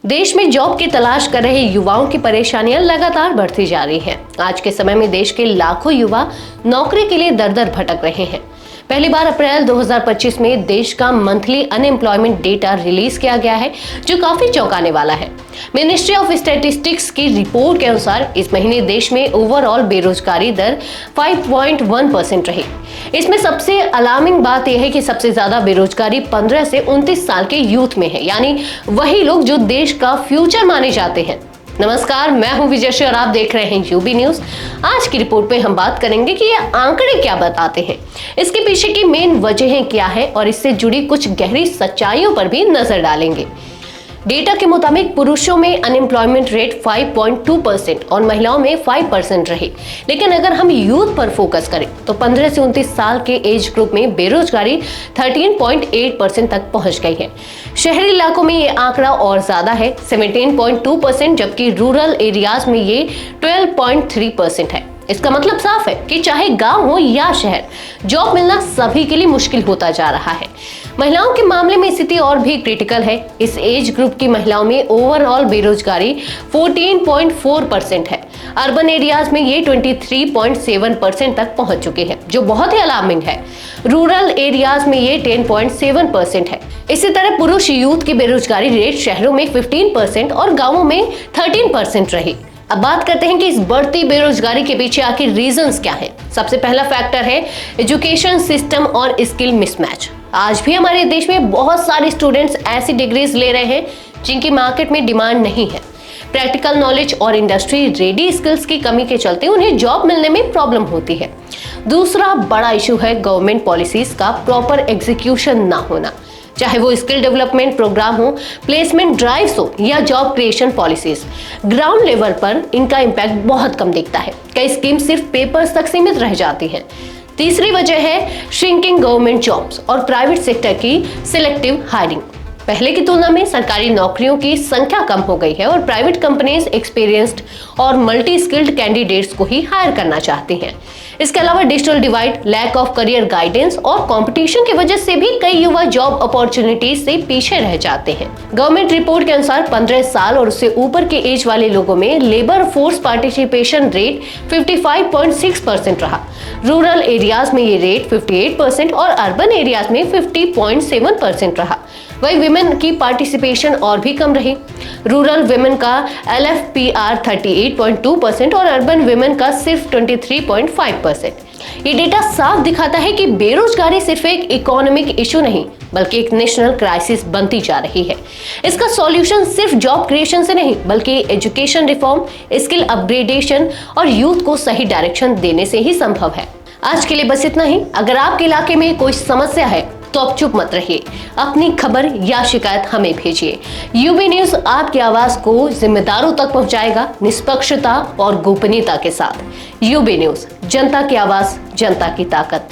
देश में जॉब की तलाश कर रहे युवाओं की परेशानियां लगातार बढ़ती जा रही हैं। आज के समय में देश के लाखों युवा नौकरी के लिए दर दर भटक रहे हैं। पहली बार अप्रैल 2025 में देश का मंथली अनएम्प्लॉयमेंट डेटा रिलीज किया गया है, जो काफी चौंकाने वाला है। मिनिस्ट्री ऑफ स्टैटिस्टिक्स की रिपोर्ट के अनुसार इस महीने देश में ओवरऑल बेरोजगारी दर 5.1% रही। इसमें सबसे अलार्मिंग बात यह है कि सबसे ज्यादा बेरोजगारी 15 से 29 साल के यूथ में है, यानी वही लोग जो देश का फ्यूचर माने जाते हैं। नमस्कार, मैं हूं विजयश्री और आप देख रहे हैं यूबी न्यूज। आज की रिपोर्ट में हम बात करेंगे कि ये आंकड़े क्या बताते हैं, इसके पीछे की मेन वजहें क्या है और इससे जुड़ी कुछ गहरी सच्चाइयों पर भी नजर डालेंगे। डेटा के मुताबिक पुरुषों में अनएम्प्लॉयमेंट रेट 5.2% और महिलाओं में 5% रही। लेकिन अगर हम यूथ पर फोकस करें तो 15 से 29 साल के एज ग्रुप में बेरोजगारी 13.8% तक पहुंच गई है। शहरी इलाकों में ये आंकड़ा और ज्यादा है, 17.2%, जबकि रूरल एरियाज में ये 12.3% है। इसका मतलब साफ है कि चाहे गांव हो या शहर, जॉब मिलना सभी के लिए मुश्किल होता जा रहा है। महिलाओं के मामले में स्थिति और भी क्रिटिकल है। इस एज ग्रुप की महिलाओं में ओवरऑल बेरोजगारी 14.4% है। अर्बन एरियाज में ये 23.7% तक पहुंच चुकी है, जो बहुत ही अलार्मिंग है। रूरल एरियाज में ये 10.7% है। इसी तरह पुरुष यूथ की बेरोजगारी रेट शहरों में 15% और गांवों में 13% रही। अब बात करते हैं कि इस बढ़ती बेरोजगारी के पीछे आखिर रीजंस क्या है। सबसे पहला फैक्टर है एजुकेशन सिस्टम और स्किल मिसमैच। आज भी हमारे देश में बहुत सारे स्टूडेंट्स ऐसी डिग्रीज ले रहे हैं जिनकी मार्केट में डिमांड नहीं है। प्रैक्टिकल नॉलेज और इंडस्ट्री रेडी स्किल्स की कमी के चलते उन्हें जॉब मिलने में प्रॉब्लम होती है। दूसरा बड़ा इशू है गवर्नमेंट पॉलिसीज का प्रॉपर एग्जीक्यूशन ना होना, चाहे वो स्किल डेवलपमेंट प्रोग्राम हो, प्लेसमेंट ड्राइव्स हो या job creation policies. Ground level पर इनका इम्पैक्ट बहुत कम दिखता है। कई स्कीम सिर्फ पेपर्स तक सीमित रह जाती हैं। तीसरी वजह है श्रिंकिंग गवर्नमेंट जॉब्स और प्राइवेट सेक्टर की सिलेक्टिव हायरिंग। पहले की तुलना में सरकारी नौकरियों की संख्या कम हो गई है और प्राइवेट कंपनीज एक्सपीरियंस्ड और मल्टी स्किल्ड कैंडिडेट्स को ही हायर करना चाहती हैं। इसके अलावा digital divide, lack of career guidance और कंपटीशन की वजह से भी कई युवा जॉब अपॉर्चुनिटीज से पीछे रह जाते हैं। गवर्नमेंट रिपोर्ट के अनुसार 15 साल और उससे ऊपर के एज वाले लोगों में लेबर फोर्स पार्टिसिपेशन रेट 55.6% रहा। रूरल एरियाज में ये रेट 58% और अर्बन एरियाज में 50.7% रहा। वही विमेन की पार्टिसिपेशन और भी कम रही। रूरल विमेन का LFPR 38.2% और अर्बन विमेन का सिर्फ 23.5%। ये डेटा साफ दिखाता है कि बेरोजगारी सिर्फ एक इकोनॉमिक इशू नहीं, बल्कि एक नेशनल क्राइसिस बनती जा रही है। इसका सॉल्यूशन सिर्फ जॉब क्रिएशन से नहीं, बल्कि एजुकेशन रिफॉर्म, स्किल अपग्रेडेशन और यूथ को सही डायरेक्शन देने से ही संभव है। आज के लिए बस इतना ही। अगर आपके इलाके में कोई समस्या है तो आप चुप मत रहिए, अपनी खबर या शिकायत हमें भेजिए। यूबी न्यूज आपकी आवाज को जिम्मेदारों तक पहुंचाएगा, निष्पक्षता और गोपनीयता के साथ। यूबी न्यूज, जनता की आवाज, जनता की ताकत।